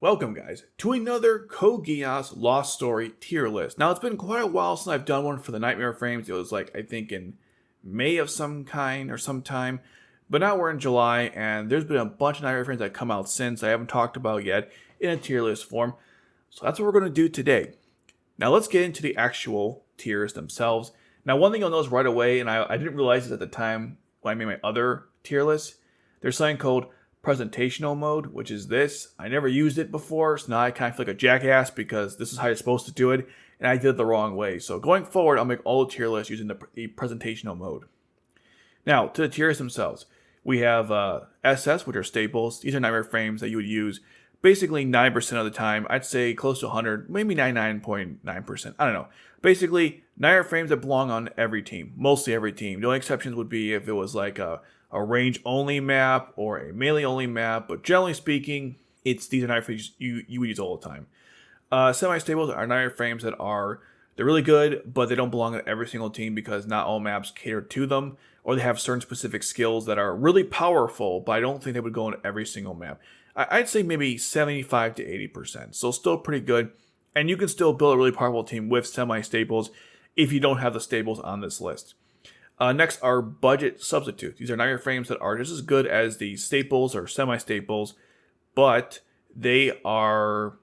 Welcome, guys, to another Code Geass Lost Story tier list. Now, it's been quite a while since I've done one for the Knightmare Frames. It was I think in May of some kind or sometime. But now we're in July, and there's been a bunch of Knightmare Frames that come out since I haven't talked about yet in a tier list form. So that's what we're going to do today. Now, let's get into the actual tiers themselves. Now, one thing you'll notice right away, and I didn't realize this at the time when I made my other tier list, there's something called presentational mode, which is this. I never used it before, so now I kind of feel like a jackass because this is how you're supposed to do it, and I did it the wrong way. So going forward, I'll make all the tier lists using the presentational mode. Now, to the tiers themselves, we have SS, which are staples. These are Knightmare Frames that you would use basically 9% of the time. I'd say close to 100, maybe 99.9%. I don't know. Basically, Knightmare Frames that belong on every team, mostly every team. The only exceptions would be if it was like a range-only map or a melee-only map, but generally speaking, these are Knightmare Frames you would use all the time. Semi-stables are Knightmare Frames that they're really good, but they don't belong on every single team because not all maps cater to them, or they have certain specific skills that are really powerful, but I don't think they would go on every single map. I'd say maybe 75 to 80%, so still pretty good, and you can still build a really powerful team with semi-staples if you don't have the staples on this list. Next are budget substitutes. These are Knightmare Frames that are just as good as the staples or semi-staples, but they are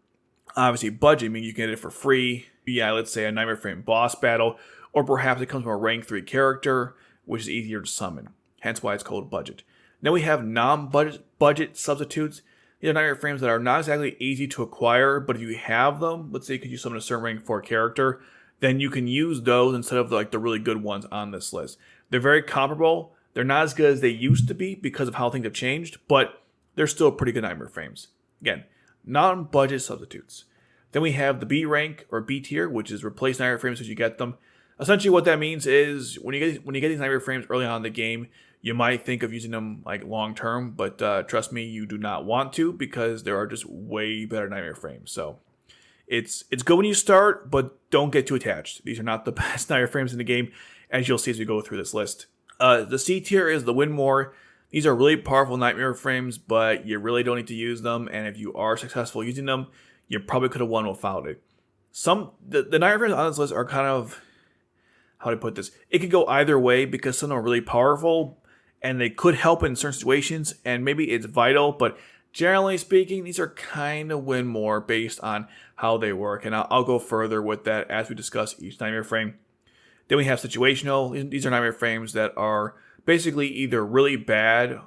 obviously budget, meaning you can get it for free. Yeah, let's say a Knightmare Frame boss battle, or perhaps it comes from a rank 3 character, which is easier to summon, hence why it's called budget. Then we have non-budget substitutes. These are Knightmare Frames that are not exactly easy to acquire, but if you have them, let's say you could use summon a certain rank 4 character, then you can use those instead of the really good ones on this list. They're very comparable. They're not as good as they used to be because of how things have changed, but they're still pretty good Knightmare Frames. Again, non-budget substitutes. Then we have the B rank or B tier, which is replace Knightmare Frames as you get them. Essentially what that means is when you get these Knightmare Frames early on in the game, you might think of using them long term, but trust me, you do not want to because there are just way better Knightmare Frames. So it's good when you start, but don't get too attached. These are not the best Knightmare Frames in the game, as you'll see as we go through this list. The C tier is the Win More. These are really powerful Knightmare Frames, but you really don't need to use them, and if you are successful using them, you probably could have won without it. The Knightmare Frames on this list are kind of, how do I put this? It could go either way because some are really powerful, and they could help in certain situations, and maybe it's vital, but generally speaking, these are kind of Win More based on how they work, and I'll go further with that as we discuss each Knightmare Frame. Then we have situational. These are Knightmare Frames that are basically either really bad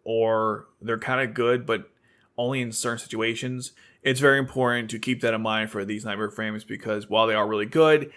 or they're kind of good, but only in certain situations. It's very important to keep that in mind for these Knightmare Frames because while they are really good,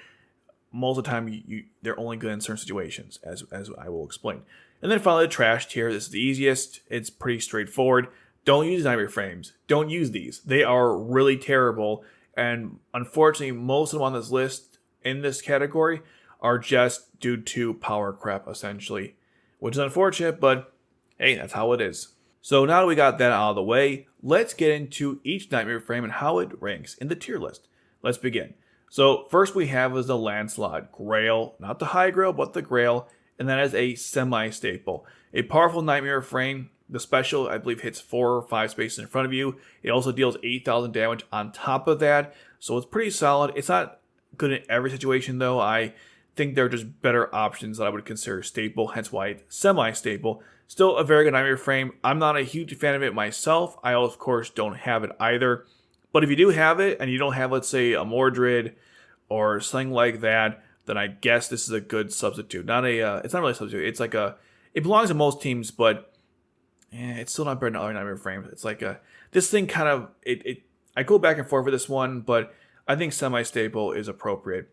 most of the time they're only good in certain situations, as I will explain. And then finally, the trash tier. This is the easiest. It's pretty straightforward. Don't use Knightmare Frames. Don't use these. They are really terrible. And unfortunately, most of them on this list in this category are just due to power crap, essentially. Which is unfortunate, but hey, that's how it is. So now that we got that out of the way, let's get into each Knightmare Frame and how it ranks in the tier list. Let's begin. So first we have is the Lancelot Grail. Not the High Grail, but the Grail. And that is a semi-staple. A powerful Knightmare Frame. The special, I believe, hits 4 or 5 spaces in front of you. It also deals 8,000 damage on top of that. So it's pretty solid. It's not good in every situation, though. I think there are just better options that I would consider staple, hence why it's semi-staple. Still a very good Knightmare Frame. I'm not a huge fan of it myself. I, of course, don't have it either. But if you do have it, and you don't have, let's say, a Mordred or something like that, then I guess this is a good substitute. It's not really a substitute. It's it belongs to most teams, but it's still not better than other Knightmare Frames. It's this thing kind of, I go back and forth with this one, but I think semi-staple is appropriate.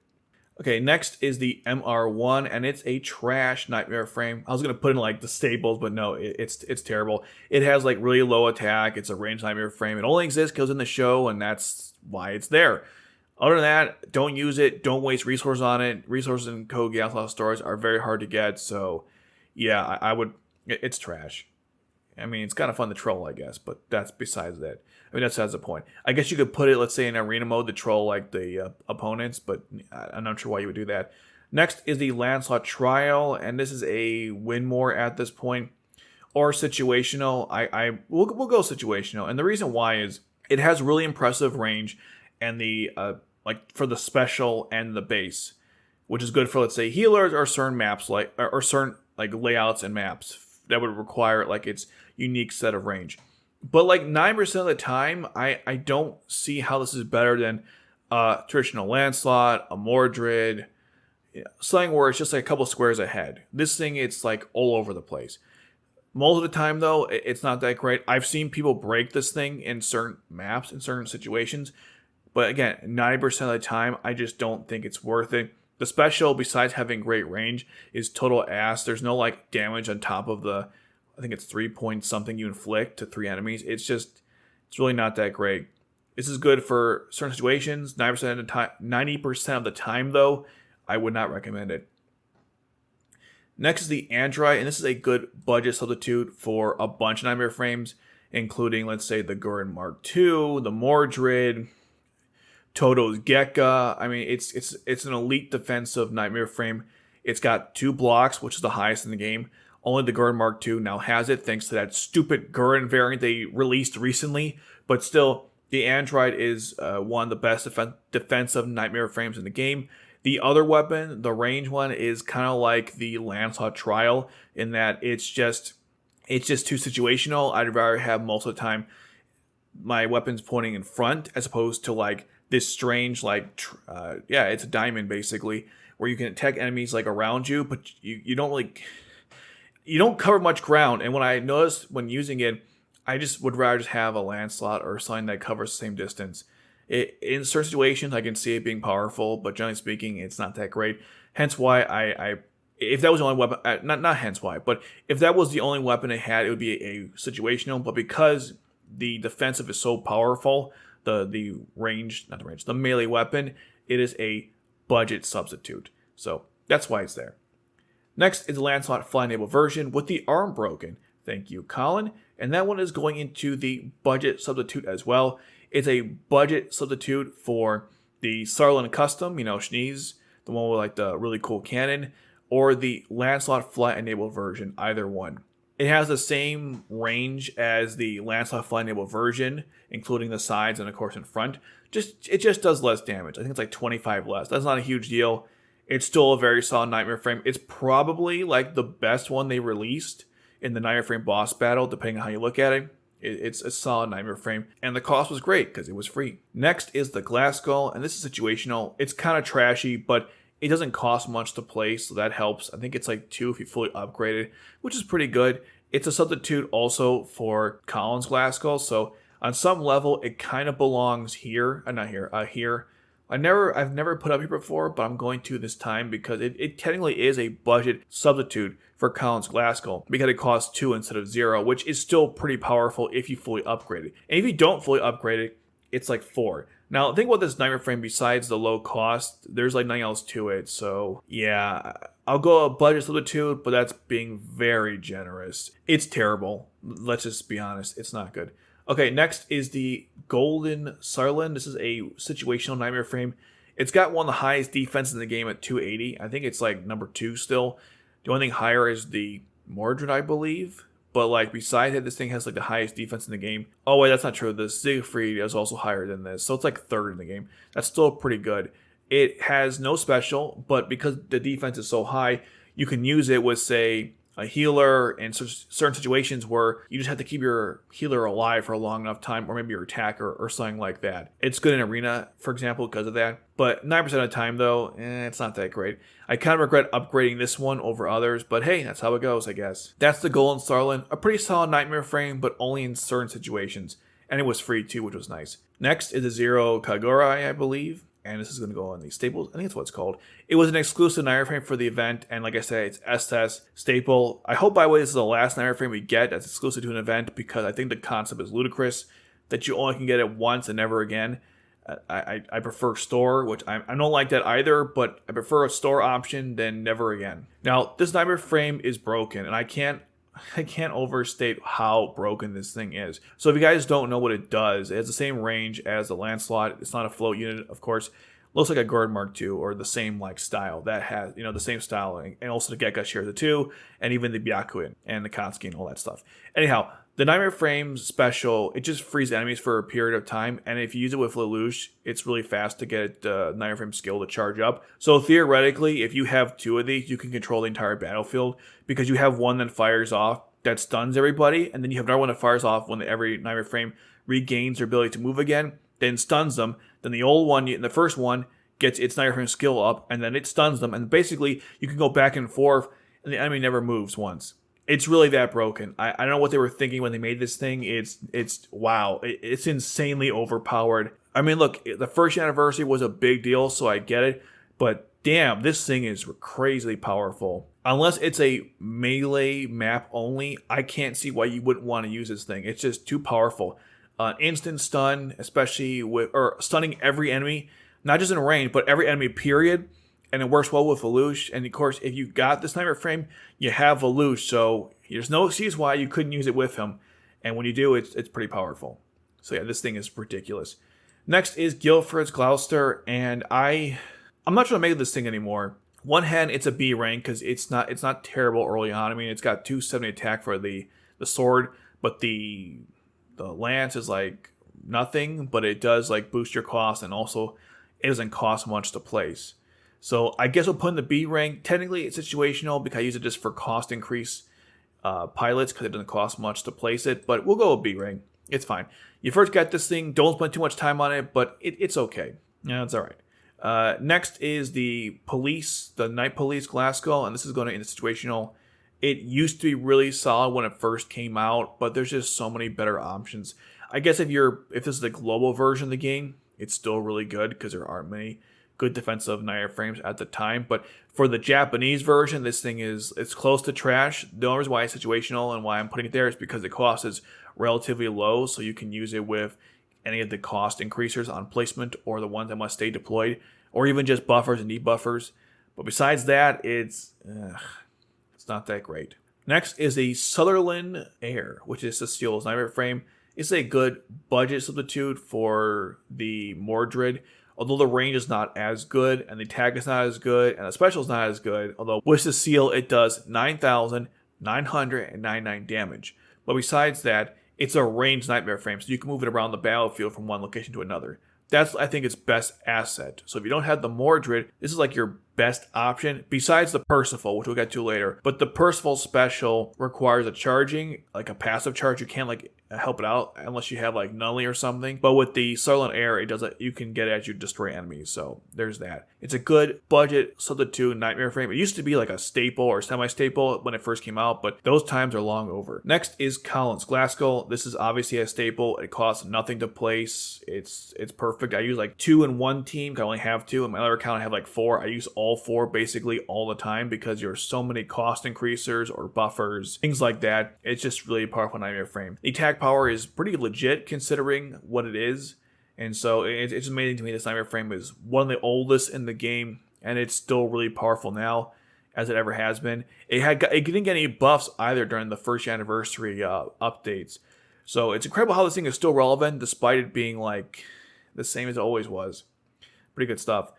Okay, next is the MR1, and it's a trash Knightmare Frame. I was going to put in the staples, but no, it's terrible. It has really low attack. It's a ranged Knightmare Frame. It only exists because in the show, and that's why it's there. Other than that, don't use it. Don't waste resources on it. Resources in Code Geass Lost Stories are very hard to get, so yeah, it's trash. I mean, it's kind of fun to troll, I guess, but that's besides that. I mean, that's the point. I guess you could put it, let's say, in arena mode to troll the opponents, but I'm not sure why you would do that. Next is the Lancelot Trial, and this is a Win More at this point, or situational. We'll go situational, and the reason why is It has really impressive range and the like for the special and the base, which is good for, let's say, healers or certain maps or certain like layouts and maps that would require like its unique set of range. But like 9% of the time, I don't see how this is better than traditional Lancelot, a Mordred, something where it's just like a couple squares ahead. This thing, it's like all over the place. Most of the time, though, it's not that great. I've seen people break this thing in certain maps, in certain situations. But again, 90% of the time, I just don't think it's worth it. The special, besides having great range, is total ass. There's no like damage on top of the, I think it's 3 point something you inflict to 3 enemies. It's really not that great. This is good for certain situations. 90% of the time, 90% of the time, though, I would not recommend it. Next is the Aroundight, and this is a good budget substitute for a bunch of Knightmare Frames, including, let's say, the Guren MK-2, the Mordred, Toto's Gekka. I mean, it's an elite defensive Knightmare Frame. It's got 2 blocks, which is the highest in the game. Only the Guren MK-2 now has it, thanks to that stupid Guren variant they released recently. But still, the Aroundight is one of the best defensive Knightmare Frames in the game. The other weapon, the range one, is kind of like the Lancelot Trial in that it's just too situational. I'd rather have most of the time my weapons pointing in front as opposed to like this strange it's a diamond basically where you can attack enemies like around you, but you don't cover much ground. And when I noticed when using it, I just would rather just have a Lancelot or something that covers the same distance. In certain situations, I can see it being powerful, but generally speaking, it's not that great. Hence why if that was the only weapon, not hence why, but if that was the only weapon it had, it would be a situational. But because the defensive is so powerful, the melee weapon, it is a budget substitute. So that's why it's there. Next is the Lancelot Fly Enable version with the arm broken. Thank you, Kallen. And that one is going into the budget substitute as well. It's a budget substitute for the Sutherland Custom, Schnee's, the one with like the really cool cannon, or the Lancelot Fly Enable version, either one. It has the same range as the Lancelot Fly Enable version, including the sides and of course in front. It just does less damage. I think it's like 25 less. That's not a huge deal. It's still a very solid Knightmare Frame. It's probably like the best one they released in the Knightmare Frame boss battle, depending on how you look at it. It's a solid Knightmare Frame, and the cost was great because it was free. Next is the Glasgow, and this is situational. It's kind of trashy, but it doesn't cost much to play, so that helps. I think it's like 2 if you fully upgrade it, which is pretty good. It's a substitute also for Kallen's Glasgow, so on some level, it kind of belongs here. Here. I've never put up here before, but I'm going to this time because it technically is a budget substitute for Kallen's Glasgow because it costs 2 instead of 0, which is still pretty powerful if you fully upgrade it. And if you don't fully upgrade it, it's like 4. Now, think about this Knightmare Frame besides the low cost. There's like nothing else to it, so yeah. I'll go a budget substitute, but that's being very generous. It's terrible. Let's just be honest. It's not good. Okay, next is the Golden Sutherland. This is a situational Knightmare Frame. It's got one of the highest defenses in the game at 280. I think it's like number 2 still. The only thing higher is the Mordred, I believe. But like besides it, this thing has like the highest defense in the game. Oh wait, that's not true. The Siegfried is also higher than this. So it's like 3rd in the game. That's still pretty good. It has no special, but because the defense is so high, you can use it with, say, a healer in certain situations where you just have to keep your healer alive for a long enough time, or maybe your attacker or something like that. It's good in arena, for example, because of that. But 9% of the time, though, it's not that great. I kind of regret upgrading this one over others, but hey, that's how it goes, I guess. That's the Golden Sutherland, a pretty solid Knightmare Frame, but only in certain situations. And it was free too, which was nice. Next is the Zero Kagerou, I believe. And this is going to go on the staples. I think that's what it's called. It was an exclusive Knightmare Frame for the event. And like I said, it's SS staple. I hope, by the way, this is the last Knightmare Frame we get that's exclusive to an event, because I think the concept is ludicrous that you only can get it once and never again. I prefer store, which I don't like that either, but I prefer a store option than never again. Now, this Knightmare Frame is broken, and I can't overstate how broken this thing is. So if you guys don't know what it does, it has the same range as the Lancelot. It's not a float unit, of course. Looks like a Guren MK-2 or the same like style that has, the same styling. And also the Gekka shares the 2, and even the Byakuin and the Katsuki and all that stuff. Anyhow, The Knightmare Frames special, it just frees enemies for a period of time, and if you use it with Lelouch, it's really fast to get the Knightmare Frame skill to charge up. So theoretically, if you have 2 of these, you can control the entire battlefield, because you have one that fires off that stuns everybody, and then you have another one that fires off when every Knightmare Frame regains their ability to move again, then stuns them. Then the old one, the first one, gets its Knightmare Frame skill up, and then it stuns them, and basically you can go back and forth, and the enemy never moves once. It's really that broken. I don't know what they were thinking when they made this thing. It's wow. It's insanely overpowered. I mean, look, the first anniversary was a big deal, so I get it. But damn, this thing is crazily powerful. Unless it's a melee map only, I can't see why you wouldn't want to use this thing. It's just too powerful. Instant stun, especially or stunning every enemy, not just in range, but every enemy, period. And it works well with Lelouch. And of course, if you got this Knightmare Frame, you have Lelouch. So there's no excuse why you couldn't use it with him. And when you do, it's pretty powerful. So yeah, this thing is ridiculous. Next is Guilford's Gloucester. And I'm not trying to make this thing anymore. One hand, it's a B rank because it's not terrible early on. I mean, it's got 270 attack for the sword, but the lance is like nothing, but it does like boost your cost, and also it doesn't cost much to place. So I guess we'll put in the B rank. Technically, it's situational because I use it just for cost increase pilots because it doesn't cost much to place it. But we'll go with B rank. It's fine. You first get this thing. Don't spend too much time on it, but it's okay. Yeah, it's all right. Next is the police, the Night Police Glasgow, and this is going into situational. It used to be really solid when it first came out, but there's just so many better options. I guess if this is the global version of the game, it's still really good because there aren't many good defensive Knightmare Frames at the time. But for the Japanese version, this thing it's close to trash. The only reason why it's situational and why I'm putting it there is because the cost is relatively low, so you can use it with any of the cost increasers on placement or the ones that must stay deployed, or even just buffers and debuffers. But besides that, it's not that great. Next is the Sutherland Air, which is Cecile's Knightmare Frame. It's a good budget substitute for the Mordred, although the range is not as good, and the attack is not as good, and the special is not as good, although with Cecile it does 9,999 damage. But besides that, it's a ranged Knightmare Frame, so you can move it around the battlefield from one location to another. That's, I think, its best asset. So if you don't have the Mordred, this is like your best option, besides the Percival, which we'll get to later. But the Percival special requires a charging, like a passive charge. You can't like help it out unless you have like Nully or something. But with the Sutherland Air, it does it. You can get it as you destroy enemies. So there's that. It's a good budget substitute Knightmare Frame. It used to be like a staple or semi-staple when it first came out, but those times are long over. Next is Kallen's Glasgow. This is obviously a staple. It costs nothing to place. It's perfect. I use like 2 in one team. I only have 2. In my other account, I have like 4. I use all 4 basically all the time because there's so many cost increasers or buffers, things like that. It's just really powerful Knightmare Frame. The attack power is pretty legit considering what it is, and so it's just amazing to me this Knightmare Frame is one of the oldest in the game, and it's still really powerful now as it ever has been. It didn't get any buffs either during the first anniversary updates, so it's incredible how this thing is still relevant despite it being like the same as it always was. Pretty good stuff.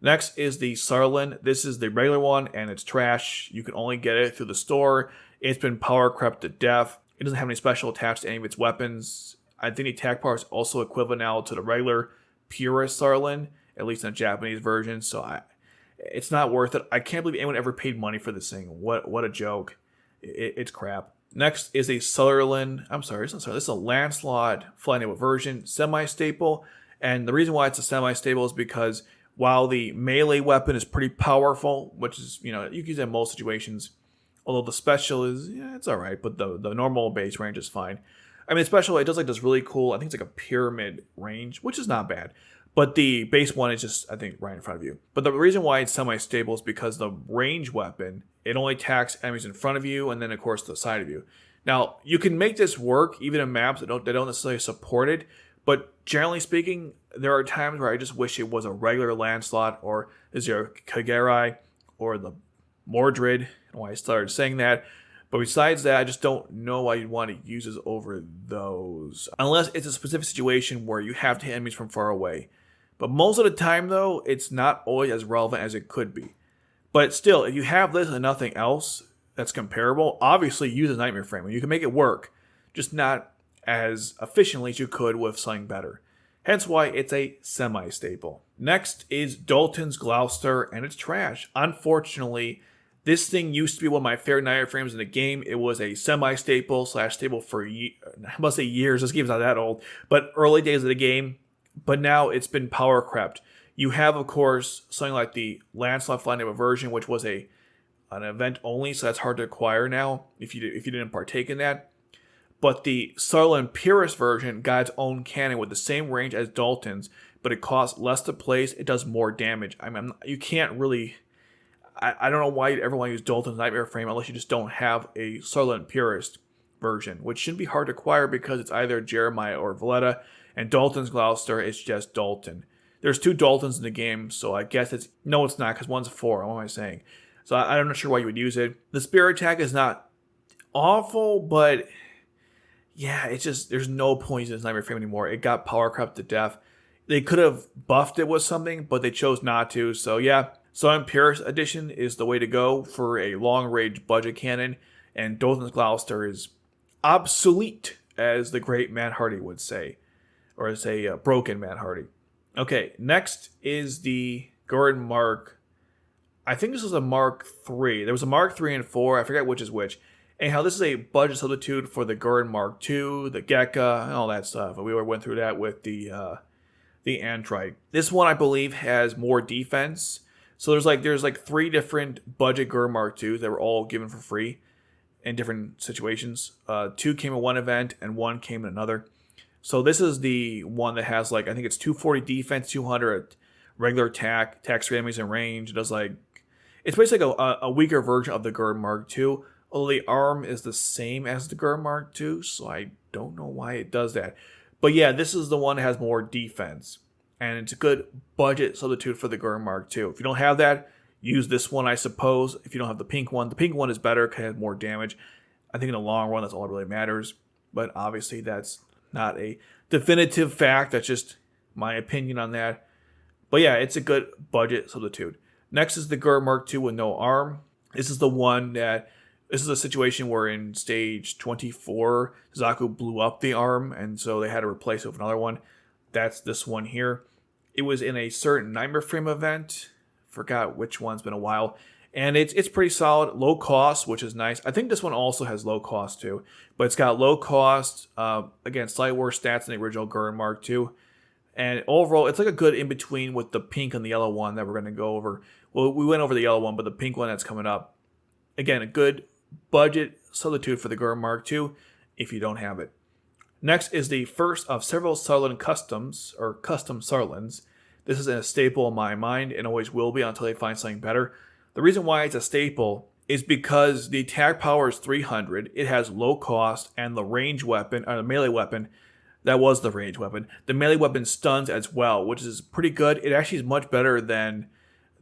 Next is the Sutherland. This is the regular one, and it's trash. You can only get it through the store. It's been power crept to death. It doesn't have any special attached to any of its weapons. I think the attack power is also equivalent now to the regular Purist Sutherland, at least in the Japanese version, so it's not worth it. I can't believe anyone ever paid money for this thing. What a joke. It's crap. Next is a Sutherland. I'm sorry, it's not Sutherland. This is a Lancelot Flying Naval version, semi-staple. And the reason why it's a semi-staple is because while the melee weapon is pretty powerful, which is, you can use it in most situations, although the special is, it's alright, but the normal base range is fine. I mean, the special, it does like this really cool, I think it's like a pyramid range, which is not bad. But the base one is just, I think, right in front of you. But the reason why it's semi-stable is because the range weapon, it only attacks enemies in front of you and then, of course, the side of you. Now, you can make this work even in maps that don't necessarily support it, but generally speaking, there are times where I just wish it was a regular Lancelot, or is there a Kagerou, or the Mordred, and why I started saying that. But besides that, I just don't know why you'd want to use this over those. Unless it's a specific situation where you have to hit enemies from far away. But most of the time, though, it's not always as relevant as it could be. But still, if you have this and nothing else that's comparable, obviously use a Knightmare Frame. You can make it work. just not as efficiently as you could with something better. Hence why it's a semi-staple. Next is Darlton's Gloucester, and it's trash. Unfortunately, this thing used to be one of my favorite Knightmare Frames in the game. It was a semi-staple / staple for, I must say years. This game's not that old, but early days of the game. But now it's been power crept. You have, of course, something like the Lancelot Flying version, which was an event only, so that's hard to acquire now if you didn't partake in that. But the Sutherland Purist version got its own cannon with the same range as Darlton's, but it costs less to place. It does more damage. I mean, you can't really. I don't know why you'd ever want to use Darlton's Knightmare Frame unless you just don't have a Sutherland Purist version, which shouldn't be hard to acquire because it's either Jeremiah or Valletta, and Darlton's Gloucester is just Darlton. There's 2 Darltons in the game, so I guess it's not because one's a 4. What am I saying? So I'm not sure why you would use it. The Spirit Attack is not awful, but yeah, it's just there's no point in this Knightmare Frame anymore. It got power crept to death. They could have buffed it with something, but they chose not to. So yeah, Sutherland Purist Edition is the way to go for a long-range budget cannon, and Darlton's Gloucester is obsolete, as the great Matt Hardy would say, or as a broken Matt Hardy. Okay, next is the Guren Mark. I think this is a Mark III. There was a Mark III and 4. I forget which is which. Anyhow, this is a budget substitute for the Guren Mark II, the Gekka, and all that stuff. We went through that with the Antrike. This one, I believe, has more defense. So there's like 3 different budget Guren Mark IIs that were all given for free in different situations. 2 came in one event and 1 came in another. So this is the one that has I think it's 240 defense, 200 regular attack, attacks 3 enemies in range. It does it's basically a weaker version of the Guren Mark II. Although the arm is the same as the Guren Mark II, so I don't know why it does that. But yeah, this is the one that has more defense. And it's a good budget substitute for the Guren Mark II. If you don't have that, use this one, I suppose. If you don't have the pink one is better because it has more damage. I think in the long run, that's all that really matters. But obviously, that's not a definitive fact. That's just my opinion on that. But yeah, it's a good budget substitute. Next is the Guren Mark II with no arm. This is the one that... This is a situation where in stage 24, Zaku blew up the arm, and so they had to replace it with another one. That's this one here. It was in a certain Knightmare Frame event. Forgot which one, it's been a while. And it's pretty solid. Low cost, which is nice. I think this one also has low cost too. But it's got low cost, again, slightly worse stats than the original Guren Mark II. And overall, it's like a good in-between with the pink and the yellow one that we're going to go over. Well, we went over the yellow one, but the pink one that's coming up. Again, a good budget substitute for the Guren Mark II if you don't have it. Next is the first of several Sutherland customs, or custom Sutherlands. This is a staple in my mind and always will be until they find something better. The reason why it's a staple is because the attack power is 300, it has low cost, and the range weapon, or the melee weapon, that was the range weapon. The melee weapon stuns as well, which is pretty good. It actually is much better than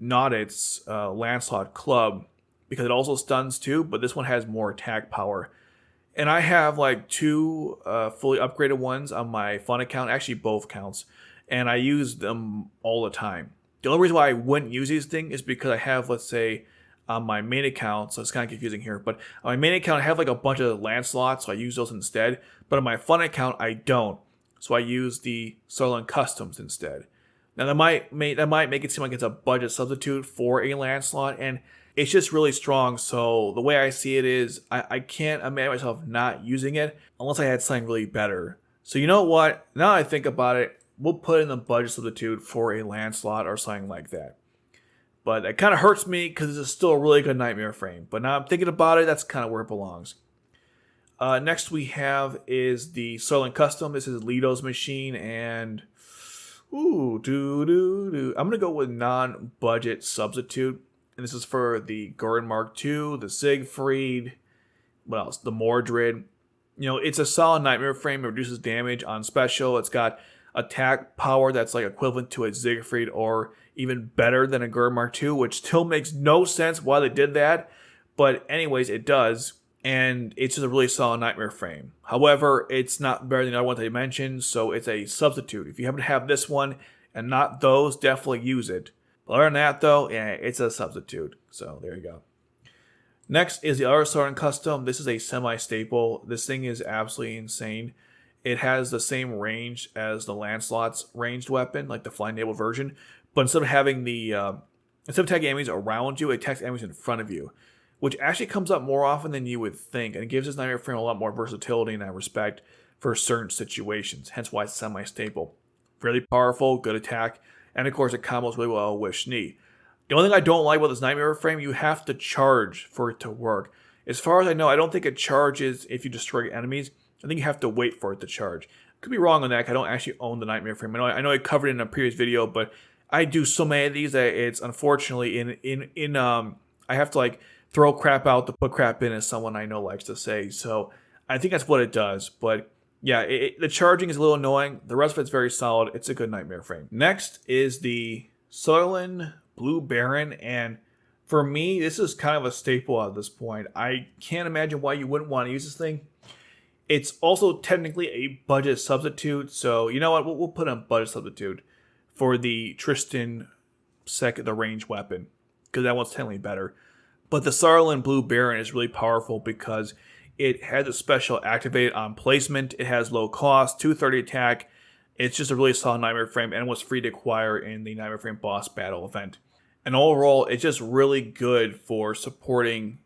Naudit's Lancelot Club, because it also stuns too, but this one has more attack power. And I have 2 fully upgraded ones on my fun account, actually both accounts, and I use them all the time. The only reason why I wouldn't use these things is because I have, let's say, on my main account, so it's kind of confusing here, but on my main account I have a bunch of Lancelots, so I use those instead, but on my fun account I don't, so I use the Sutherland Customs instead. Now that might make it seem like it's a budget substitute for a Lancelot, and it's just really strong, so the way I see it is I can't imagine myself not using it unless I had something really better. So you know what? Now I think about it, we'll put in the budget substitute for a Lancelot or something like that. But it kind of hurts me because it's still a really good Knightmare Frame. But now I'm thinking about it, that's kind of where it belongs. Next we have is the Sutherland Custom. This is Ledo's machine, and I'm going to go with non-budget substitute. And this is for the Guren Mark II, the Siegfried, what else? The Mordred. It's a solid Knightmare Frame. It reduces damage on special. It's got attack power that's equivalent to a Siegfried or even better than a Guren Mark II, which still makes no sense why they did that. But anyways, it does. And it's just a really solid Knightmare Frame. However, it's not better than the other ones I mentioned, so it's a substitute. If you happen to have this one and not those, definitely use it. Other than that, though, yeah, it's a substitute. So there you go. Next is the other Sutherland Custom. This is a semi-staple. This thing is absolutely insane. It has the same range as the Lancelot's ranged weapon, like the flying-enabled version, but instead of having instead of attacking enemies around you, it attacks enemies in front of you, which actually comes up more often than you would think, and it gives this Knightmare Frame a lot more versatility in that respect for certain situations, hence why it's semi-staple. Really powerful, good attack, and of course it combos really well with Schnee. The only thing I don't like about this Knightmare Frame, you have to charge for it to work. As far as I know, I don't think it charges if you destroy enemies. I think you have to wait for it to charge. Could be wrong on that, 'cause I don't actually own the Knightmare Frame. I know I covered it in a previous video, but I do so many of these that it's unfortunately I have to like throw crap out to put crap in, as someone I know likes to say. So I think that's what it does. But yeah, the charging is a little annoying. The rest of it's very solid. It's a good Knightmare Frame. Next is the Sutherland Blue Baron, and for me, this is kind of a staple at this point. I can't imagine why you wouldn't want to use this thing. It's also technically a budget substitute, so you know what? We'll put in budget substitute for the Tristan the range weapon, because that one's technically better. But the Sutherland Blue Baron is really powerful because it has a special activated on placement. It has low cost, 230 attack. It's just a really solid Knightmare Frame, and was free to acquire in the Knightmare Frame boss battle event. And overall, it's just really good for supporting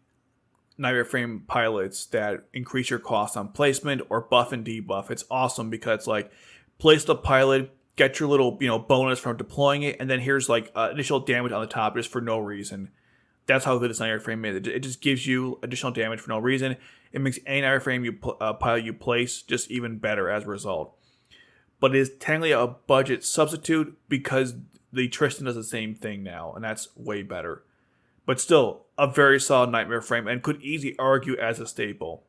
Knightmare Frame pilots that increase your cost on placement or buff and debuff. It's awesome because it's like, place the pilot, get your little bonus from deploying it, and then here's like additional damage on the top just for no reason. That's how good this Knightmare Frame is. It just gives you additional damage for no reason. It makes any Knightmare Frame pilot you place just even better as a result. But it is technically a budget substitute because the Tristan does the same thing now, and that's way better. But still, a very solid Knightmare Frame, and could easily argue as a staple.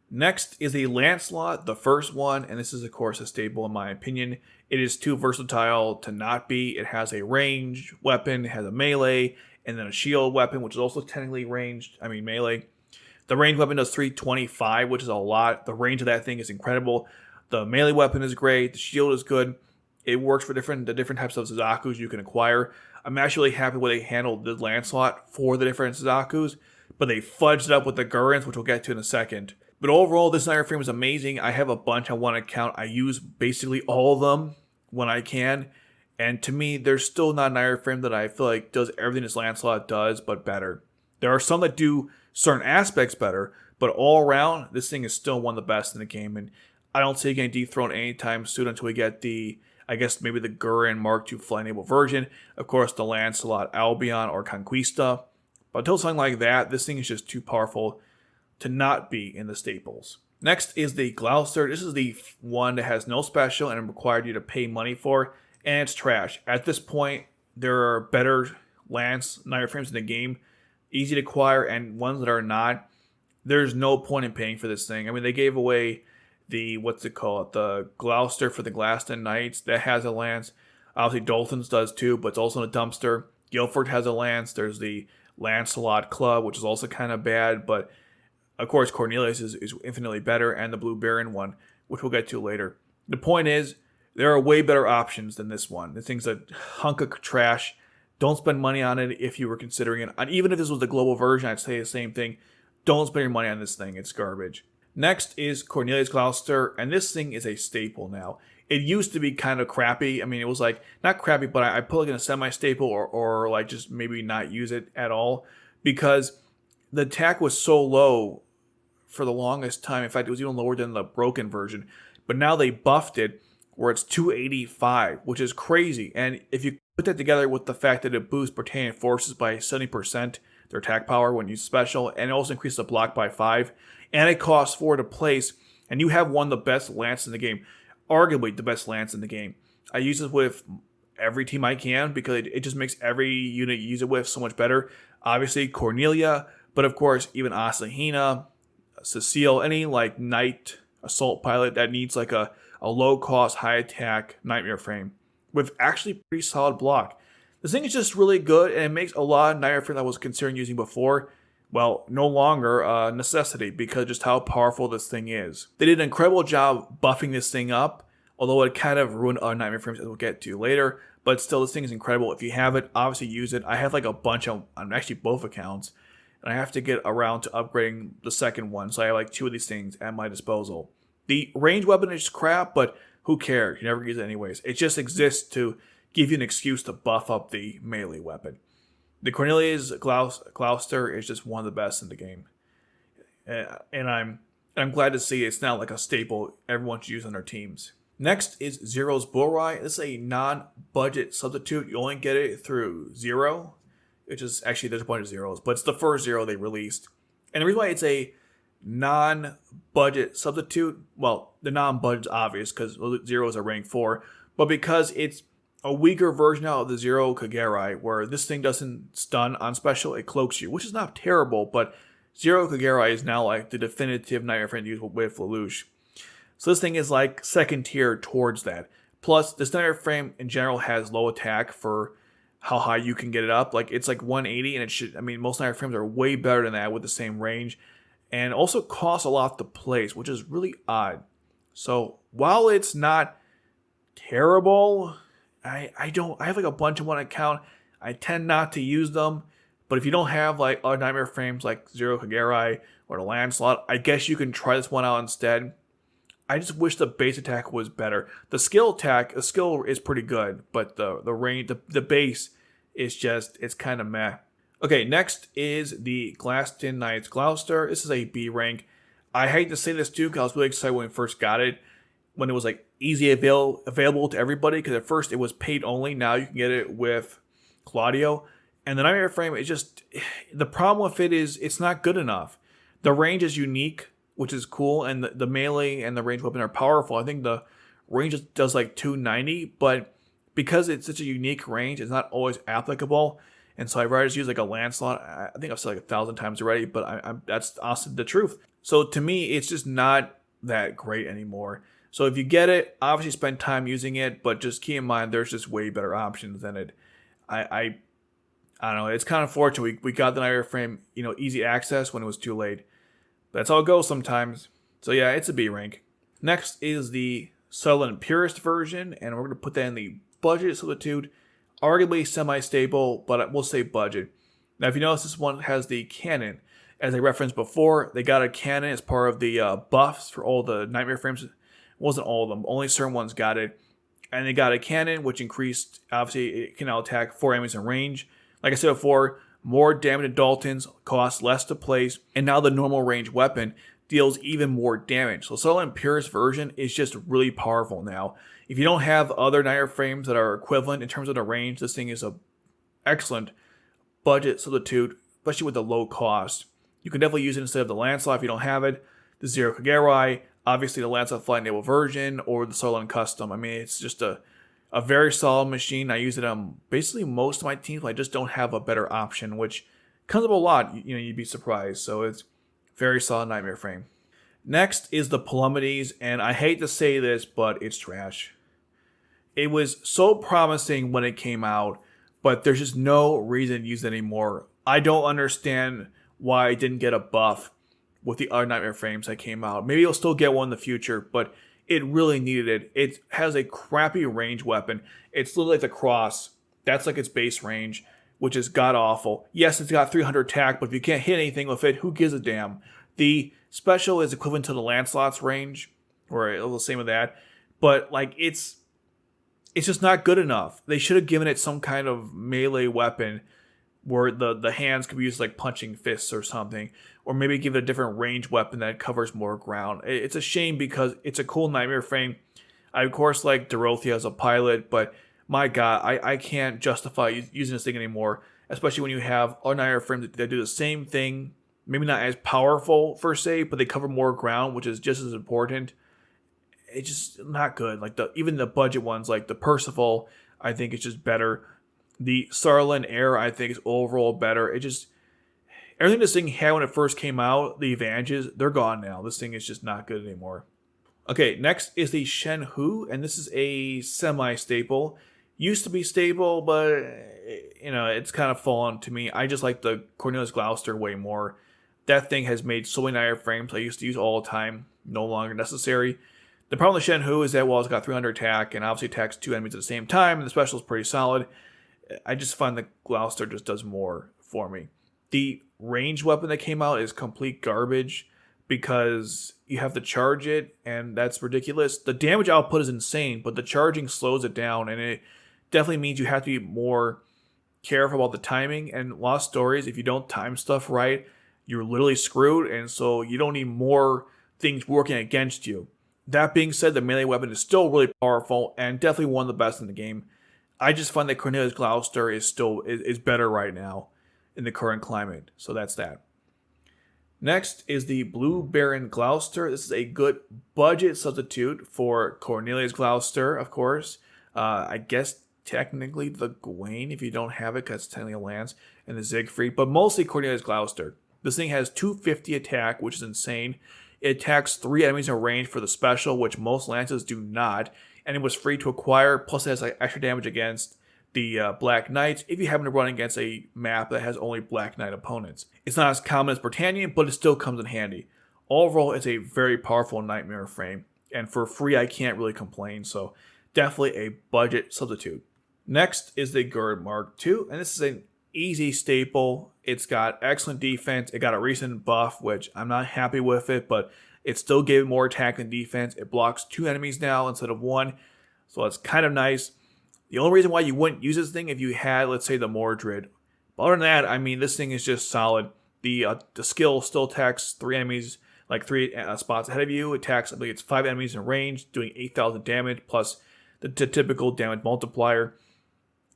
Next is the Lancelot, the first one, and this is of course a staple in my opinion. It is too versatile to not be. It has a ranged weapon, it has a melee, and then a shield weapon, which is also technically melee. The ranged weapon does 325, which is a lot. The range of that thing is incredible. The melee weapon is great, the shield is good. It works for the different types of Suzakus you can acquire. I'm actually happy with they handled the Lancelot for the different Suzakus, but they fudged it up with the Gurens, which we'll get to in a second. But overall, this Knightmare Frame is amazing. I have a bunch on one account. I use basically all of them when I can. And to me, there's still not a Knightmare Frame that I feel like does everything this Lancelot does, but better. There are some that do certain aspects better, but all around, this thing is still one of the best in the game. And I don't see it getting dethroned anytime soon until we get maybe the Guren Mark II fly-enabled version. Of course, the Lancelot Albion or Conquista. But until something like that, this thing is just too powerful to not be in the staples. Next is the Gloucester. This is the one that has no special and required you to pay money for, and it's trash. At this point, there are better Knightmare Frames in the game, easy to acquire, and ones that are not. There's no point in paying for this thing. I mean, they gave away the Gloucester for the Glaston Knights that has a lance. Obviously, Darlton's does too, but it's also in a dumpster. Guilford has a lance. There's the Lancelot Club, which is also kind of bad, but of course, Cornelia's is infinitely better, and the Blue Baron one, which we'll get to later. The point is, there are way better options than this one. This thing's a hunk of trash. Don't spend money on it if you were considering it. And even if this was the global version, I'd say the same thing. Don't spend your money on this thing. It's garbage. Next is Cornelia's Gloucester, and this thing is a staple now. It used to be kind of crappy. I mean, it was like, not crappy, but I put it in a semi-staple or like just maybe not use it at all because the attack was so low for the longest time. In fact, it was even lower than the broken version. But now they buffed it where it's 285, which is crazy. And if you put that together with the fact that it boosts Britannian forces by 70%, their attack power when used special, and it also increases the block by 5, and it costs 4 to place, and you have one of the best lances in the game, arguably the best lance in the game. I use this with every team I can because it just makes every unit you use it with so much better. Obviously, Cornelia, but of course, even Asahina, Cecile, any like knight assault pilot that needs like a low cost, high attack Knightmare Frame with actually pretty solid block. This thing is just really good, and it makes a lot of Knightmare Frame that I was considering using before, well, no longer a necessity because just how powerful this thing is. They did an incredible job buffing this thing up, although it kind of ruined other Knightmare Frames as we'll get to later, but still this thing is incredible. If you have it, obviously use it. I have like a bunch on actually both accounts. and I have to get around to upgrading the second one, so I have like 2 of these things at my disposal. The range weapon is crap, but who cares? You never use it anyways. It just exists to give you an excuse to buff up the melee weapon. The Cornelia's Gloucester is just one of the best in the game. And I'm glad to see it's now like a staple everyone should use on their teams. Next is Zero's Burai. This is a non-budget substitute. You only get it through Zero, which is actually, there's a bunch of zeros, but it's the first Zero they released. And the reason why it's a non-budget substitute, well, the non-budget's obvious because Zero is a rank 4, but because it's a weaker version out of the Zero Kagerou, where this thing doesn't stun on special, it cloaks you, which is not terrible, but Zero Kagerou is now like the definitive Knightmare Frame used with Lelouch. So this thing is like second tier towards that. Plus, this Knightmare Frame in general has low attack for how high you can get it up. Like, it's like 180, and it should, I mean, most Knightmare Frames are way better than that with the same range. And also costs a lot to place, which is really odd. So, while it's not terrible, I have like a bunch of one account. I tend not to use them. But if you don't have like other Knightmare Frames like Zero Kagerou or the Lancelot, I guess you can try this one out instead. I just wish the base attack was better. The skill is pretty good, but the range, the base is just, it's kind of meh. Okay, next is the Glaston Knights Gloucester. This is a B rank. I hate to say this too, because I was really excited when we first got it, when it was like easy available to everybody, because at first it was paid only. Now you can get it with Claudio. And the Knightmare Frame is just, the problem with it is it's not good enough. The range is unique, which is cool, and the melee and the range weapon are powerful. I think the range does like 290, but because it's such a unique range, it's not always applicable. And so I'd rather just use like a Lancelot. I think I've said like 1,000 times already, but that's honestly the truth. So to me, it's just not that great anymore. So if you get it, obviously spend time using it, but just keep in mind there's just way better options than it. I don't know, it's kind of fortunate we got the Knightmare Frame, easy access when it was too late. But that's how it goes sometimes. So yeah, it's a B rank. Next is the Sutherland Purist version, and we're going to put that in the budget substitute. Arguably semi-stable, but we'll say budget. Now if you notice, this one has the Canon. As I referenced before, they got a Canon as part of the buffs for all the Knightmare Frames. It wasn't all of them, only certain ones got it. And they got a Canon, which increased, obviously it can now attack 4 enemies in range. Like I said before, more damage to Darltons, costs less to place, and now the normal range weapon deals even more damage. So Sutherland Purist version is just really powerful now. If you don't have other Knightmare Frames that are equivalent in terms of the range, this thing is an excellent budget substitute, especially with the low cost. You can definitely use it instead of the Lancelot if you don't have it. The Zero Kagerou, obviously the Lancelot Flight Enable version, or the Sutherland Custom. I mean, it's just a very solid machine. I use it on basically most of my teams, but I just don't have a better option, which comes up a lot. You'd be surprised. So it's very solid Knightmare Frame. Next is the Palomedis, and I hate to say this, but it's trash. It was so promising when it came out, but there's just no reason to use it anymore. I don't understand why I didn't get a buff with the other Knightmare Frames that came out. Maybe you'll still get one in the future, but it really needed it. It has a crappy range weapon. It's literally like the Cross. That's like its base range, which is god-awful. Yes, it's got 300 attack, but if you can't hit anything with it, who gives a damn? The special is equivalent to the Lancelot's range, or the same with that. But like it's just not good enough. They should have given it some kind of melee weapon where the hands could be used like punching fists or something. Or maybe give it a different range weapon that covers more ground. It's a shame because it's a cool Knightmare Frame. I, of course, like Dorothea as a pilot, but my god, I can't justify using this thing anymore. Especially when you have other Knightmare Frames that do the same thing. Maybe not as powerful, per se, but they cover more ground, which is just as important. It's just not good. Like even the budget ones, like the Percival, I think it's just better. The Sutherland Air, I think, is overall better. Everything this thing had when it first came out, the advantages, they're gone now. This thing is just not good anymore. Okay, next is the Shen Hu, and this is a semi-staple. Used to be stable, but, it's kind of fallen to me. I just like the Cornelia's Gloucester way more. That thing has made so many Knightmare Frames I used to use all the time, no longer necessary. The problem with Shen Hu is that, it's got 300 attack, and obviously attacks 2 enemies at the same time, and the special is pretty solid. I just find the Gloucester just does more for me. The ranged weapon that came out is complete garbage because you have to charge it, and that's ridiculous. The damage output is insane, but the charging slows it down, and it definitely means you have to be more careful about the timing. And Lost Stories, if you don't time stuff right, you're literally screwed, and so you don't need more things working against you. That being said, the melee weapon is still really powerful and definitely one of the best in the game. I just find that Cornelia's Gloucester is better right now in the current climate, so that's that. Next is the Blue Baron Gloucester. This is a good budget substitute for Cornelia's Gloucester, of course. I guess technically the Gawain, if you don't have it, because it's technically a lance, and the Siegfried, but mostly Cornelia's Gloucester. This thing has 250 attack, which is insane. It attacks 3 enemies in range for the special, which most lances do not, and it was free to acquire, plus it has extra damage against the Black Knights if you happen to run against a map that has only Black Knight opponents. It's not as common as Britannian, but it still comes in handy. Overall, it's a very powerful Knightmare frame, and for free I can't really complain, so definitely a budget substitute. Next is the Guren MK-2, and this is an easy staple. It's got excellent defense. It got a recent buff, which I'm not happy with it, but it still gave more attack than defense. It blocks 2 enemies now instead of 1, so that's kind of nice. The only reason why you wouldn't use this thing if you had, let's say, the Mordred. But other than that, I mean, this thing is just solid. The skill still attacks 3 enemies, like 3 spots ahead of you. It attacks, I believe it's 5 enemies in range, doing 8,000 damage, plus the typical damage multiplier.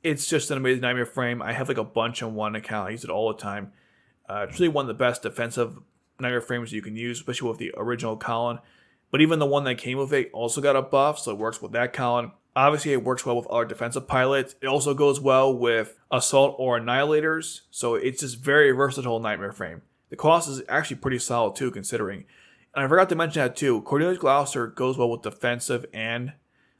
It's just an amazing Knightmare frame. I have like a bunch on one account. I use it all the time. It's really one of the best defensive Knightmare frames you can use, especially with the original Kallen. But even the one that came with it also got a buff, so it works with that Kallen. Obviously, it works well with other defensive pilots. It also goes well with Assault or Annihilators, so it's just very versatile Knightmare frame. The cost is actually pretty solid too, considering. And I forgot to mention that too. Cornelia's Gloucester goes well with defensive and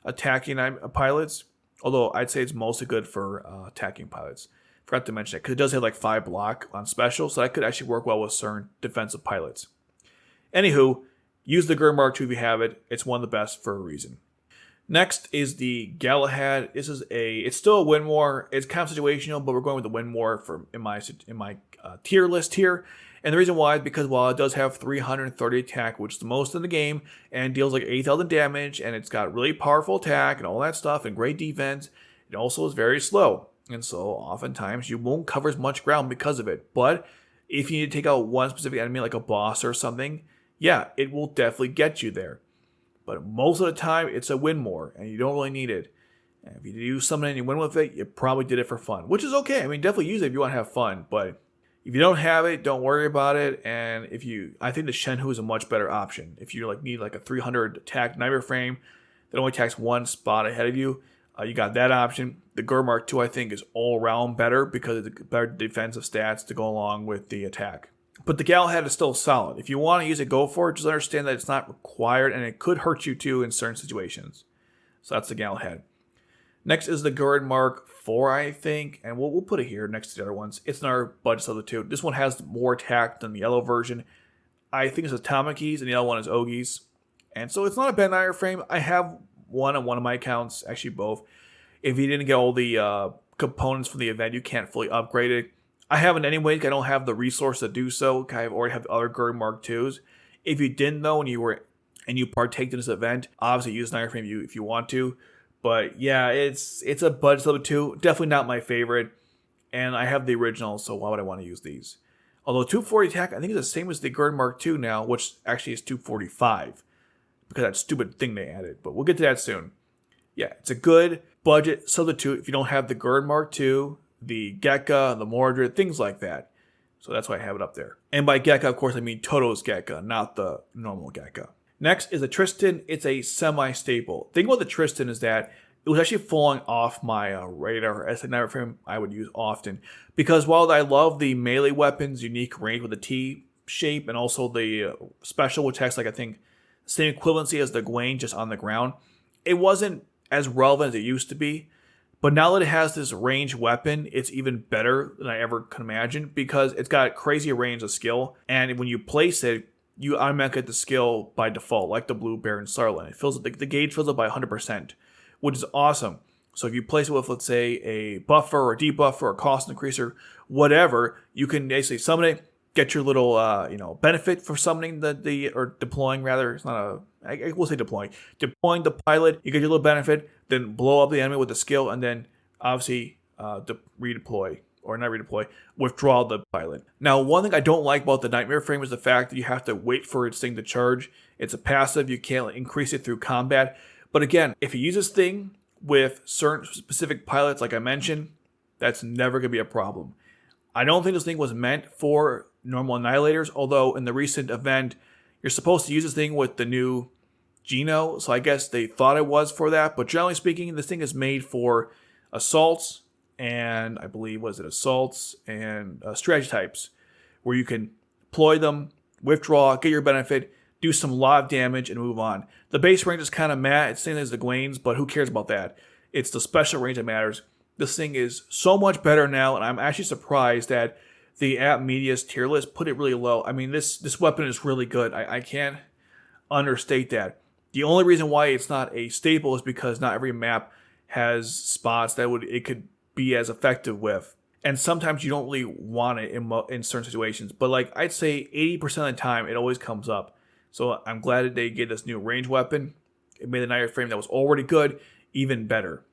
attacking pilots, although I'd say it's mostly good for attacking pilots. Forgot to mention that, because it does have like 5 block on special, so that could actually work well with certain defensive pilots. Anywho, use the Guren MK-2 if you have it. It's one of the best for a reason. Next is the Galahad. This is it's still a win war. It's kind of situational, but we're going with the win war in my tier list here. And the reason why is because while it does have 330 attack, which is the most in the game, and deals like 8,000 damage, and it's got really powerful attack and all that stuff, and great defense, it also is very slow. And so oftentimes you won't cover as much ground because of it. But if you need to take out one specific enemy like a boss or something, yeah, it will definitely get you there. But most of the time, it's a win more, and you don't really need it. And if you do something and you win with it, you probably did it for fun, which is okay. I mean, definitely use it if you want to have fun, but if you don't have it, don't worry about it. And I think the Shen Hu is a much better option. If you need a 300 attack Knightmare frame that only attacks 1 spot ahead of you, you got that option. The Guren MK-2, I think, is all around better because of the better defensive stats to go along with the attack. But the Galahad is still solid. If you want to use it, go for it. Just understand that it's not required, and it could hurt you too in certain situations. So that's the Galahad. Next is the Guren MK-4, I think, and we'll put it here next to the other ones. It's another budget substitute. This one has more attack than the yellow version. I think it's Atomic Keys, and the other one is Ogis. And so it's not a bad Knightmare frame. I have one on one of my accounts, actually both. If you didn't get all the components from the event, you can't fully upgrade it. I haven't anyway. I don't have the resource to do so. I already have other Guren MK-2s. If you didn't know and you partaked in this event, obviously use Knightmare frame if you want to. But yeah, it's a budget substitute. Definitely not my favorite. And I have the original, so why would I want to use these? Although 240 attack, I think it's the same as the Guren MK-2 now, which actually is 245. Because of that stupid thing they added. But we'll get to that soon. Yeah, it's a good budget substitute if you don't have the Guren MK-2, the Gekka, the Mordred, things like that. So that's why I have it up there. And by Gekka, of course, I mean Toto's Gekka, not the normal Gekka. Next is the Tristan. It's a semi-staple. The thing about the Tristan is that it was actually falling off my radar as a Knightmare frame I would use often. Because while I love the melee weapons, unique range with the T shape, and also the special, which has I think same equivalency as the Gawain just on the ground, it wasn't as relevant as it used to be. But now that it has this ranged weapon, it's even better than I ever could imagine because it's got crazy range of skill. And when you place it, you automatically get the skill by default, like the Blue Baron Sutherland. The gauge fills up by 100%, which is awesome. So if you place it with, let's say, a buffer or debuffer or cost increaser, whatever, you can basically summon it, get your little benefit for summoning or deploying rather. It's not a I will say deploying the pilot. You get your little benefit, then blow up the enemy with the skill, and then obviously redeploy. Or not redeploy, withdraw the pilot. Now, one thing I don't like about the Knightmare Frame is the fact that you have to wait for its thing to charge. It's a passive, you can't increase it through combat. But again, if you use this thing with certain specific pilots, like I mentioned, that's never going to be a problem. I don't think this thing was meant for normal Annihilators, although in the recent event, you're supposed to use this thing with the new Geno, so I guess they thought it was for that. But generally speaking, this thing is made for assaults, and I believe, assaults and strategy types, where you can deploy them, withdraw, get your benefit, do some lot of damage, and move on. The base range is kind of meh. It's the same as the Gwaines, but who cares about that? It's the special range that matters. This thing is so much better now, and I'm actually surprised that the App Media's tier list put it really low. I mean, this weapon is really good. I can't understate that. The only reason why it's not a staple is because not every map has spots that it could be as effective with, and sometimes you don't really want it in certain situations, but like I'd say 80% of the time it always comes up. So I'm glad that they gave this new range weapon. It made the Knightmare Frame that was already good even better.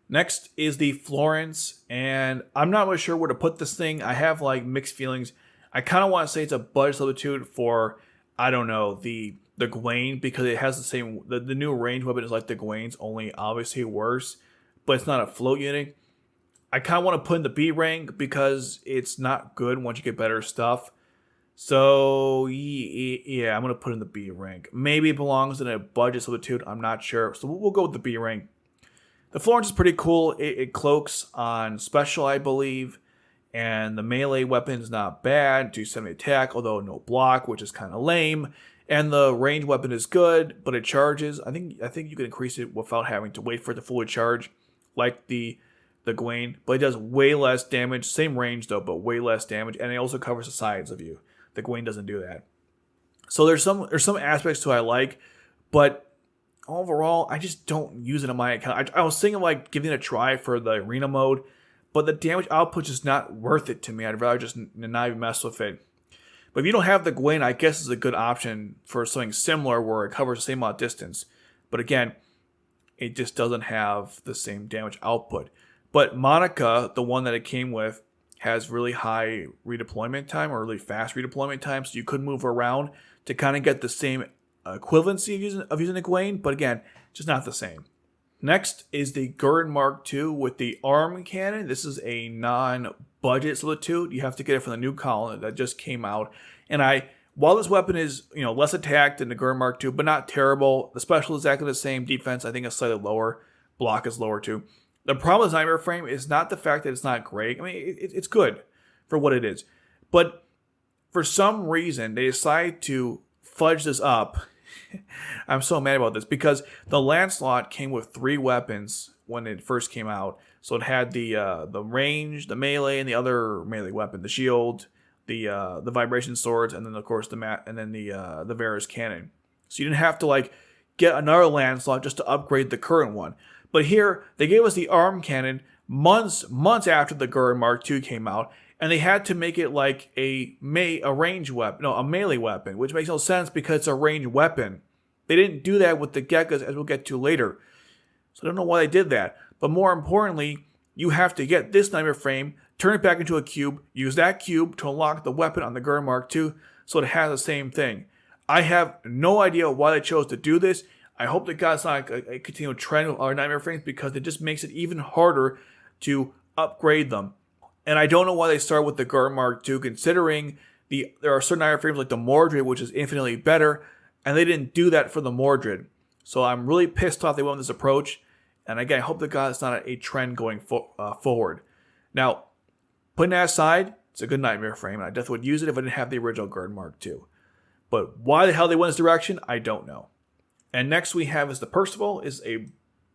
Next is the Florence, and I'm not really sure where to put this thing. I have like mixed feelings. I kind of want to say it's a budget substitute for, I don't know, the Gwaine, because it has the same, the new range weapon is like the Gwaine's, only obviously worse, but it's not a float unit. I kind of want to put in the B rank because it's not good once you get better stuff. So, yeah, I'm going to put in the B rank. Maybe it belongs in a budget substitute. I'm not sure. So we'll go with the B rank. The Florence is pretty cool. It cloaks on special, I believe. And the melee weapon is not bad. 270 attack, although no block, which is kind of lame. And the range weapon is good, but it charges. I think you can increase it without having to wait for it to fully charge, like the Gwaine, but it does way less damage. Same range though, but way less damage, and it also covers the sides of you. The Gwaine doesn't do that. So there's some aspects to it I like, but overall, I just don't use it on my account. I was thinking like giving it a try for the arena mode, but the damage output is not worth it to me. I'd rather just not even mess with it. But if you don't have the Gwaine, I guess it's a good option for something similar where it covers the same amount of distance. But again, it just doesn't have the same damage output. But Monica, the one that it came with, has really high redeployment time, or really fast redeployment time, so you could move around to kind of get the same equivalency of using the Gwaine, but again, just not the same. Next is the Guren MK-2 with the arm cannon. This is a non-budget substitute. You have to get it from the new Kallen that just came out. And while this weapon is less attack than the Guren MK-2, but not terrible, the special is exactly the same. Defense, I think, is slightly lower. Block is lower too. The problem with Knightmare Frame is not the fact that it's not great. I mean, it's good for what it is. But for some reason, they decide to fudge this up. I'm so mad about this because the Lancelot came with 3 weapons when it first came out. So it had the range, the melee, and the other melee weapon, the shield, the vibration swords, and then of course the Varus cannon. So you didn't have to like get another Lancelot just to upgrade the current one. But here, they gave us the arm cannon months after the Guren MK-2 came out, and they had to make it like a range weapon, no, a melee weapon, which makes no sense because it's a ranged weapon. They didn't do that with the Gekkas, as we'll get to later. So I don't know why they did that. But more importantly, you have to get this Knightmare Frame, turn it back into a cube, use that cube to unlock the weapon on the Guren MK-2, so it has the same thing. I have no idea why they chose to do this. I hope that God's not a continual trend with our Knightmare Frames because it just makes it even harder to upgrade them. And I don't know why they start with the Guren MK-2, considering there are certain Knightmare Frames like the Mordred, which is infinitely better, and they didn't do that for the Mordred. So I'm really pissed off they went with this approach. And again, I hope that God it's not a trend going forward. Now, putting that aside, it's a good Knightmare Frame, and I definitely would use it if I didn't have the original Guren MK-2. But why the hell they went this direction, I don't know. And next we have is the Percival, is a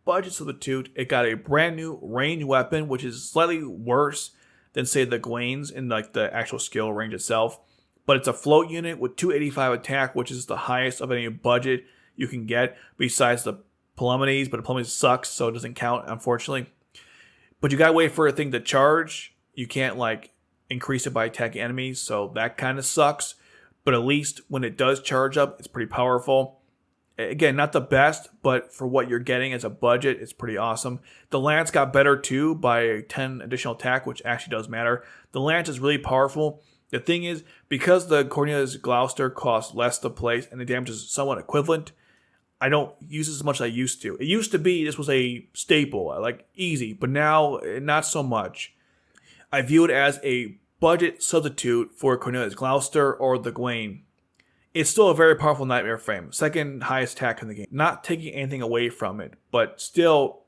budget substitute. It got a brand new range weapon, which is slightly worse than say the Gwaine's in like the actual skill range itself. But it's a float unit with 285 attack, which is the highest of any budget you can get besides the Palomedis, but the Palomedis sucks, so it doesn't count, unfortunately. But you gotta wait for a thing to charge. You can't like increase it by attacking enemies, so that kind of sucks. But at least when it does charge up, it's pretty powerful. Again, not the best, but for what you're getting as a budget, it's pretty awesome. The lance got better too by 10 additional attack, which actually does matter. The lance is really powerful. The thing is, because the Cornelia's Gloucester costs less to place and the damage is somewhat equivalent, I don't use it as much as I used to. It used to be this was a staple, like easy, but now not so much. I view it as a budget substitute for Cornelia's Gloucester or the Gawain. It's still a very powerful Knightmare Frame, second highest attack in the game. Not taking anything away from it, but still,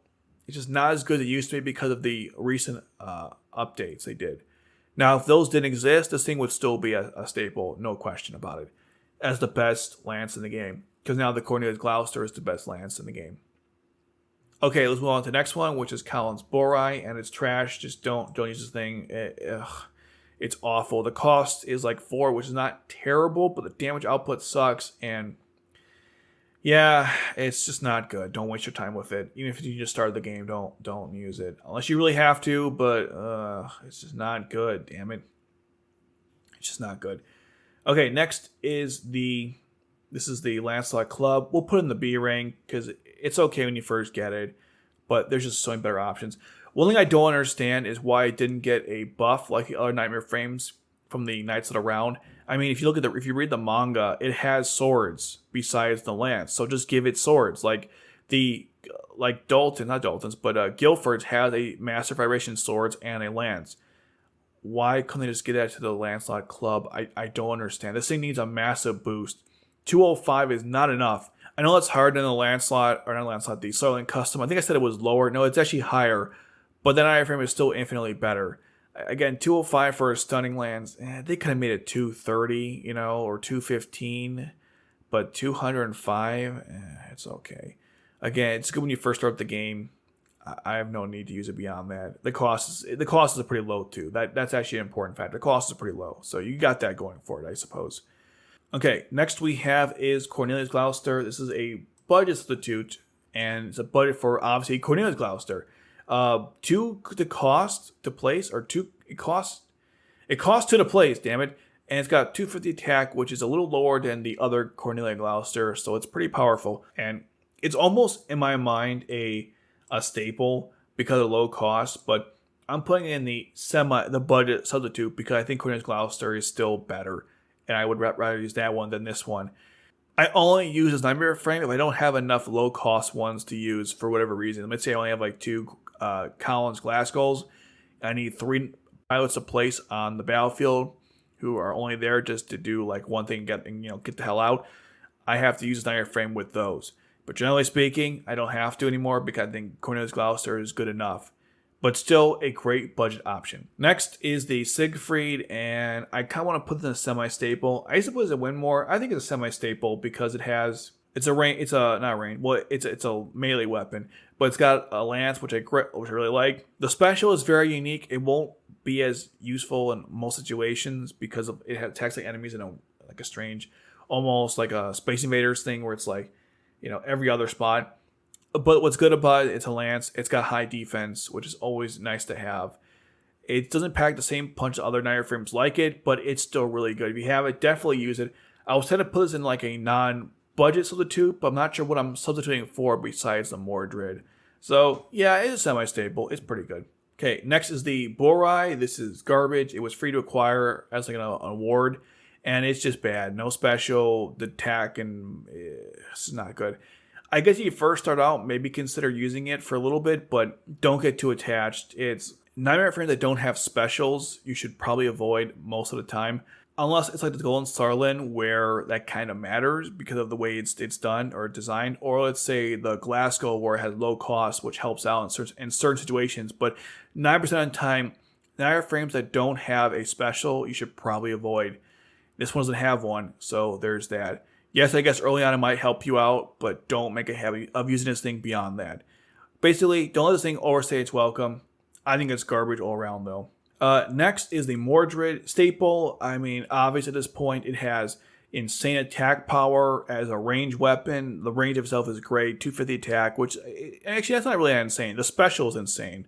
it's just not as good as it used to be because of the recent updates they did. Now, if those didn't exist, this thing would still be a staple, no question about it, as the best lance in the game. Because now the Cornelia's Gloucester is the best lance in the game. Okay, let's move on to the next one, which is Kallen's Burai, and it's trash. Just don't use this thing. It's awful. The cost is like 4, which is not terrible, but the damage output sucks, and yeah, it's just not good. Don't waste your time with it. Even if you just started the game, don't use it. Unless you really have to, but it's just not good, damn it. It's just not good. Okay, next is this is the Lancelot Club. We'll put it in the B rank because it's okay when you first get it, but there's just so many better options. One thing I don't understand is why it didn't get a buff like the other Knightmare Frames from the Knights of the Round. I mean, if you read the manga, it has swords besides the lance, so just give it swords. Like Guilford has a massive vibration swords and a lance. Why couldn't they just get that to the Lancelot Club? I don't understand. This thing needs a massive boost. 205 is not enough. I know that's hard in the the Sutherland Custom. I think I said it was lower. No, it's actually higher. But that Iron Frame is still infinitely better. Again, 205 for a stunning lance. They could have made it 230, or 215. But 205, it's okay. Again, it's good when you first start the game. I have no need to use it beyond that. The cost is pretty low too. That's actually an important fact. The cost is pretty low. So you got that going for it, I suppose. Okay, next we have is Cornelia's Gloucester. This is a budget substitute, and it's a budget for, obviously, Cornelia's Gloucester. The cost to place, it costs 2 to place, damn it, and it's got 250 attack, which is a little lower than the other Cornelia Gloucester, so it's pretty powerful, and it's almost, in my mind, a staple because of low cost, but I'm putting it in the budget substitute because I think Cornelia's Gloucester is still better. And I would rather use that one than this one. I only use this Knightmare Frame if I don't have enough low-cost ones to use for whatever reason. Let's say I only have like 2 Collins Glasgows. I need 3 pilots to place on the battlefield who are only there just to do like one thing and get the hell out. I have to use this Knightmare Frame with those. But generally speaking, I don't have to anymore because I think Cornelia's Gloucester is good enough. But still a great budget option. Next is the Siegfried, and I kind of want to put this in a semi-staple. I used to put it as a Winmore. I think it's a semi-staple because it's a melee weapon, but it's got a lance, which I really like. The special is very unique. It won't be as useful in most situations because it attacks like enemies in a strange, almost like a Space Invaders thing where it's like, every other spot. But what's good about it, it's a lance. It's got high defense, which is always nice to have. It doesn't pack the same punch as other Knightmare Frames like it, but it's still really good. If you have it, definitely use it. I was trying to put this in like a non-budget substitute, but I'm not sure what I'm substituting for besides the Mordred. So, yeah, it's a semi-staple. It's pretty good. Okay, next is the Burai. This is garbage. It was free to acquire as like an award, and it's just bad. No special, the attack, and it's not good. I guess if you first start out, maybe consider using it for a little bit, but don't get too attached. It's Knightmare Frames that don't have specials, you should probably avoid most of the time. Unless it's like the Golden Sutherland, where that kind of matters because of the way it's done or designed. Or let's say the Glasgow, where it has low cost, which helps out in certain situations. But 9% of the time, Knightmare Frames that don't have a special, you should probably avoid. This one doesn't have one, so there's that. Yes, I guess early on it might help you out, but don't make a habit of using this thing beyond that. Basically, don't let this thing overstay its welcome. I think it's garbage all around, though. Next is the Mordred staple. I mean, obviously at this point, it has insane attack power as a range weapon. The range of itself is great, 250 attack, which actually that's not really that insane. The special is insane,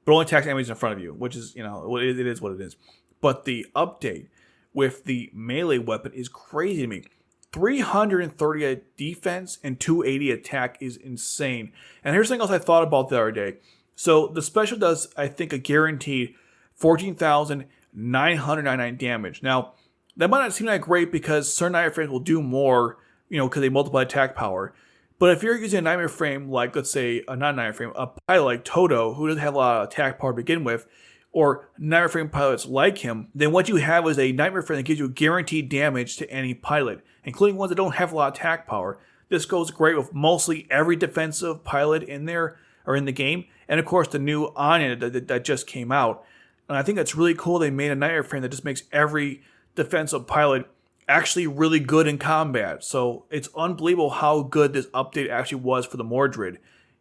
but only attacks enemies in front of you, which is, it is what it is. but the update with the melee weapon is crazy to me. 330 defense and 280 attack is insane. And here's something else I thought about the other day. So the special does, I think, a guaranteed 14,999 damage. Now, that might not seem that great because certain Nightmare Frames will do more, because they multiply attack power. But if you're using a Nightmare Frame, like, let's say, not a Nightmare Frame, a pilot like Toto, who doesn't have a lot of attack power to begin with, or Nightmare Frame pilots like him, then what you have is a Nightmare Frame that gives you guaranteed damage to any pilot, including ones that don't have a lot of attack power. This goes great with mostly every defensive pilot in there, or in the game, and of course the new Anya that just came out. And I think that's really cool they made a Nightmare Frame that just makes every defensive pilot actually really good in combat. So it's unbelievable how good this update actually was for the Mordred.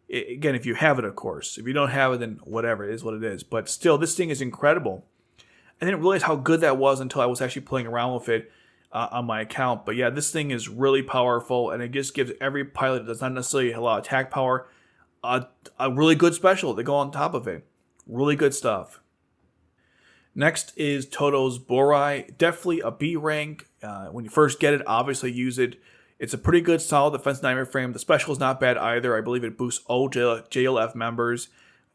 Again, if you have it, of course. If you don't have it, then whatever, it is what it is. But still, this thing is incredible. I didn't realize how good that was until I was actually playing around with it on my account. But yeah, this thing is really powerful, and it just gives every pilot that does not necessarily have a lot of attack power a really good special to go on top of it. Really good stuff. Next is Toto's Burai. Definitely a B rank. When you first get it, obviously use it. It's a pretty good, solid defense Nightmare Frame. The special is not bad either. I believe it boosts all JLF members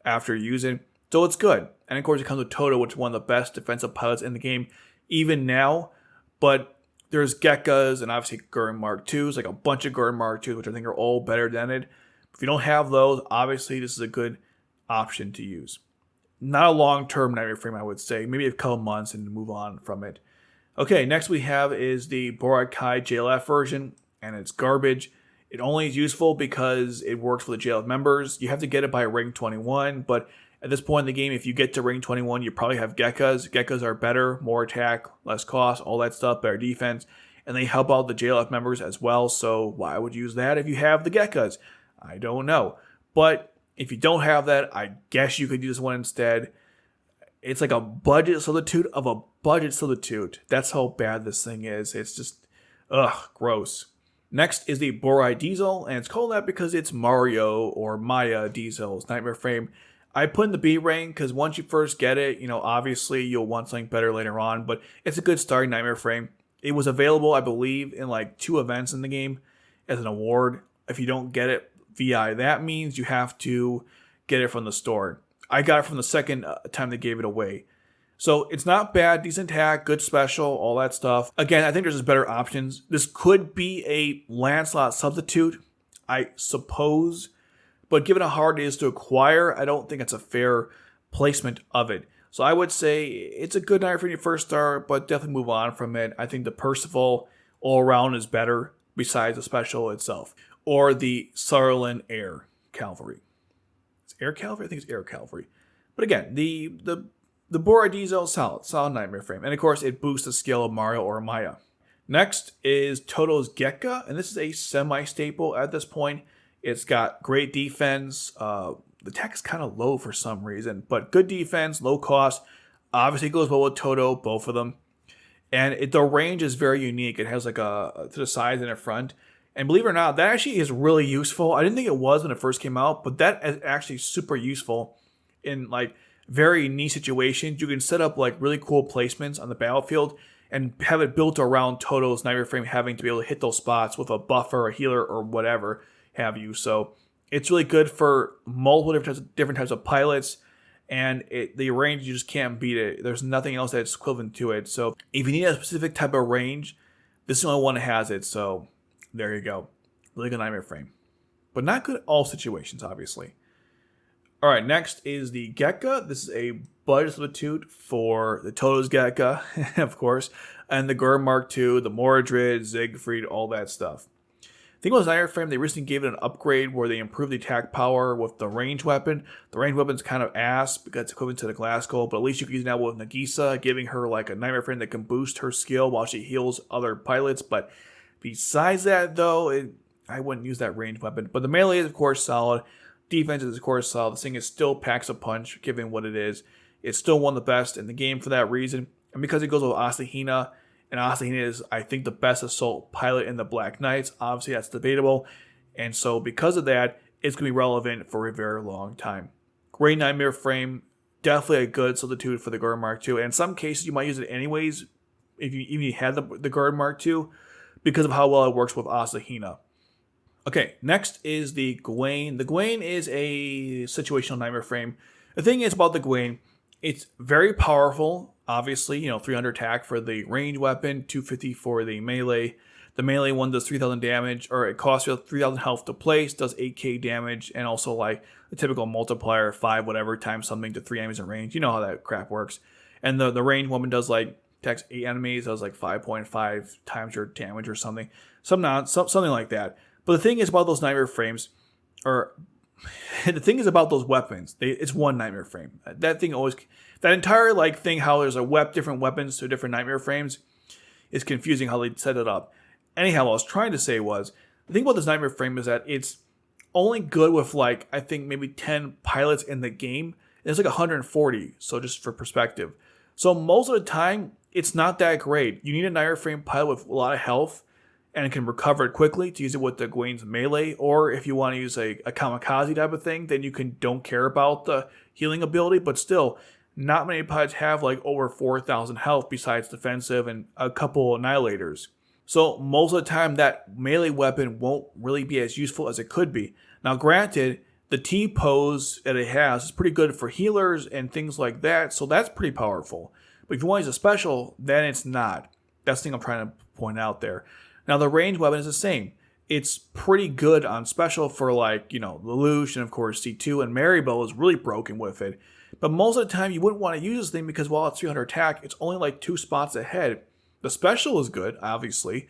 after using. So it's good. And of course, it comes with Toto, which is one of the best defensive pilots in the game, even now. But there's Gekkas and obviously Guren MK-2s, like a bunch of Guren MK-2s, which I think are all better than it. If you don't have those, obviously this is a good option to use. Not a long-term Nightmare Frame, I would say. Maybe a couple months and move on from it. Okay, next we have is the Burai Kai JLF version, and it's garbage. It only is useful because it works for the JLF members. You have to get it by rank 21, but at this point in the game, if you get to rank 21, you probably have Gekkas. Gekkas are better, more attack, less cost, all that stuff, better defense, and they help out the JLF members as well, so why would you use that if you have the Gekkas? I don't know. But if you don't have that, I guess you could use one instead. It's like a budget substitute of a budget substitute. That's how bad this thing is. It's just, gross. Next is the Burai Disel, and it's called that because it's Mario or Maya Diesel's Nightmare Frame. I put in the B rank because once you first get it, obviously you'll want something better later on, but it's a good starting Nightmare Frame. It was available, I believe, in like 2 events in the game as an award. If you don't get it VI, that means you have to get it from the store. I got it from the second time they gave it away. So it's not bad, decent attack, good special, all that stuff. Again, I think there's just better options. This could be a Lancelot substitute, I suppose. But given how hard it is to acquire, I don't think it's a fair placement of it. So I would say it's a good night for your first start, but definitely move on from it. I think the Percival all around is better besides the special itself. Or the Sutherland Air Calavary. It's Air Calavary? I think it's Air Calavary. But again, the Burai Disel, solid Nightmare Frame. And of course, it boosts the skill of Mario or Maya. Next is Toto's Gekka, and this is a semi-staple at this point. It's got great defense. The attack is kind of low for some reason, but good defense, low cost. Obviously goes well with Toto, both of them. And the range is very unique. It has like to the sides and the front. And believe it or not, that actually is really useful. I didn't think it was when it first came out, but that is actually super useful in like very niche situations. You can set up like really cool placements on the battlefield and have it built around Toto's Nightmare Frame having to be able to hit those spots with a buffer, a healer, or whatever have you. So it's really good for multiple different types of pilots, and the range, you just can't beat it. There's nothing else that's equivalent to it. So if you need a specific type of range, this is the only one that has it. So there you go. Really good Nightmare Frame. But not good in all situations, obviously. Alright, next is the Gekka. This is a budget substitute for the Toto's Gekka, of course, and the Guren MK-2, the Mordred, Siegfried, all that stuff. I think it was Nightmare Frame, they recently gave it an upgrade where they improved the attack power with the range weapon. The range weapon's kind of ass because it's equivalent to the Glasgow, but at least you can use it now with Nagisa, giving her like a Nightmare Frame that can boost her skill while she heals other pilots. But besides that, though, I wouldn't use that range weapon. But the melee is, of course, solid. Defense is, of course, solid. This thing is still packs a punch, given what it is. It's still one of the best in the game for that reason. And because it goes with Asahina, and Asahina is, I think, the best assault pilot in the Black Knights. Obviously, that's debatable. And so, because of that, it's going to be relevant for a very long time. Great Nightmare Frame. definitely a good substitute for the Guren MK-2. And in some cases, you might use it anyways if you even had the Guren MK-2 because of how well it works with Asahina. Okay, next is the Gawain. The Gawain is a situational Knightmare frame. The thing is about the Gawain, it's very powerful. Obviously, 300 attack for the range weapon, 250 for the melee. The melee one does 3,000 damage, or it costs you 3,000 health to place, does 8k damage, and also like the typical multiplier, 5 whatever times something to 3 enemies in range. You know how that crap works. And the range weapon does like attacks 8 enemies, does like 5.5 times your damage or something. Something like that. But the thing is about those Knightmare frames, or the thing is about those weapons, it's one Knightmare frame. That entire like thing, how there's different weapons to different Knightmare frames, is confusing how they set it up. Anyhow, what I was trying to say was, the thing about this Knightmare frame is that it's only good with like, I think maybe 10 pilots in the game. It's like 140, so just for perspective. So most of the time, it's not that great. You need a Knightmare frame pilot with a lot of health, and it can recover it quickly to use it with the Gawain's melee, or if you want to use a kamikaze type of thing, then you don't care about the healing ability, but still, not many pilots have like over 4,000 health besides defensive and a couple annihilators. So most of the time, that melee weapon won't really be as useful as it could be. Now granted, the T-pose that it has is pretty good for healers and things like that, so that's pretty powerful. But if you want to use a special, then it's not. That's the thing I'm trying to point out there. Now, the range weapon is the same. It's pretty good on special for like, the Lelouch and of course C2, and Maribel is really broken with it. But most of the time, you wouldn't want to use this thing because while it's 300 attack, it's only like 2 spots ahead. The special is good, obviously.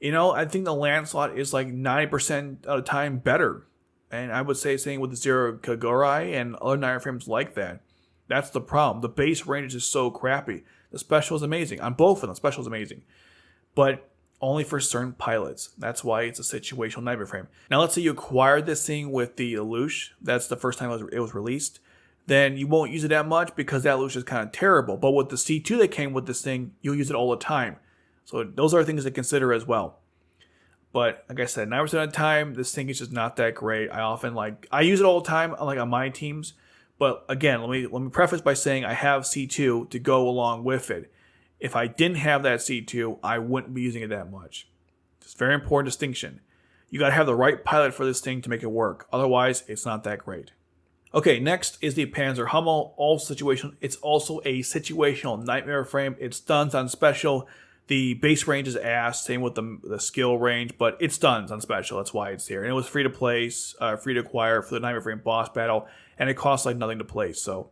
I think the Lancelot is like 90% of the time better. And I would say same with the Zero Kageru and other Knightmare frames like that. That's the problem. The base range is so crappy. The special is amazing. On both of them, the special is amazing. But only for certain pilots. That's why it's a situational Knightmare frame. Now, let's say you acquired this thing with the Lelouch. That's the first time it was released. Then you won't use it that much because that Lelouch is kind of terrible. But with the C2 that came with this thing, you'll use it all the time. So those are things to consider as well. But like I said, 9% of the time, this thing is just not that great. I use it all the time on my teams. But again, let me preface by saying I have C2 to go along with it. If I didn't have that C2, I wouldn't be using it that much. It's a very important distinction. You gotta have the right pilot for this thing to make it work. Otherwise, it's not that great. Okay, next is the Panzer Hummel. It's also a situational Knightmare frame. It stuns on special. The base range is ass. Same with the skill range, but it stuns on special. That's why it's here. And it was free to place, free to acquire for the Knightmare frame boss battle, and it costs like nothing to place. So.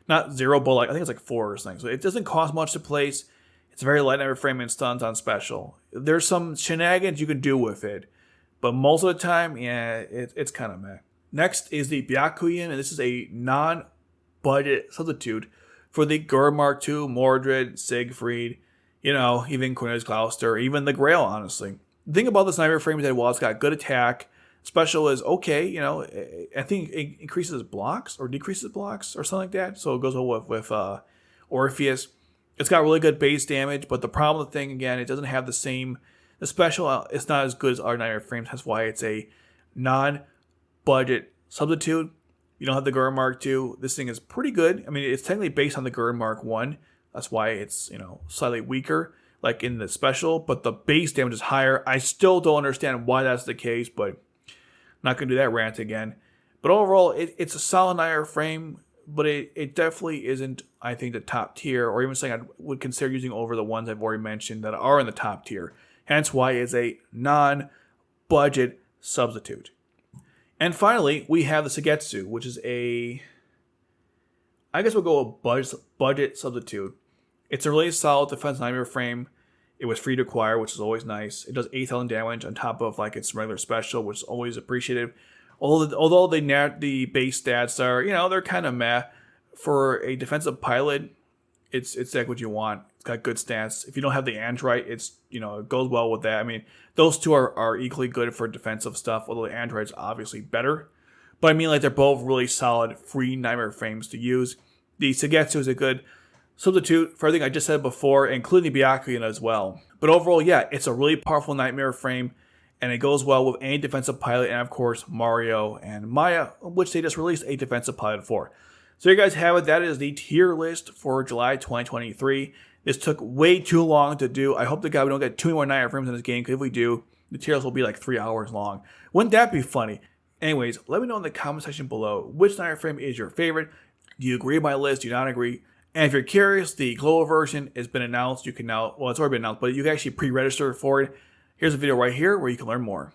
Not 0, but I think it's like 4 or something. So it doesn't cost much to place. It's a very light Knightmare frame and stuns on special. There's some shenanigans you can do with it. But most of the time, it's kind of meh. Next is the Byakuyan, and this is a non-budget substitute for the Guren MK-2, Mordred, Siegfried, even Cornelia's Gloucester, even the Grail, honestly. The thing about this Knightmare frame is that while it's got good attack, special is okay, I think it increases blocks or decreases blocks or something like that. So it goes well with Orpheus. It's got really good base damage, but the problem with the thing, again, it doesn't have the special, it's not as good as our Knightmare frames. That's why it's a non-budget substitute. You don't have the Guren MK-2. This thing is pretty good. I mean, it's technically based on the Guren MK-1. That's why it's, slightly weaker, like in the special, but the base damage is higher. I still don't understand why that's the case, but not going to do that rant again. But overall, it's a solid Knightmare frame, but it definitely isn't, I think, the top tier, or even something I would consider using over the ones I've already mentioned that are in the top tier. Hence why it's a non-budget substitute. And finally, we have the Suigetsu, which is I guess we'll go with budget substitute. It's a really solid defense Knightmare frame. It was free to acquire, which is always nice. It does 8,000 damage on top of its regular special, which is always appreciative. Although the base stats are, they're kind of meh. For a defensive pilot, it's like what you want. It's got good stats. If you don't have the Android, it goes well with that. I mean, those two are equally good for defensive stuff, although the Android's obviously better. But I mean, they're both really solid free Knightmare frames to use. The Suigetsu is a good substitute for everything I just said before, including the Byakuyan as well. But overall, it's a really powerful Knightmare frame, and it goes well with any defensive pilot, and of course, Mario and Maya, which they just released a defensive pilot for. So you guys have it. That is the tier list for July 2023. This took way too long to do. I hope to God we don't get too many more Knightmare Frames in this game, because if we do, the tier list will be like 3 hours long. Wouldn't that be funny? Anyways, let me know in the comment section below which Knightmare Frame is your favorite. Do you agree with my list? Do you not agree? And if you're curious, the global version has been announced. You can now, well, it's already been announced, but you can actually pre-register for it. Here's a video right here where you can learn more.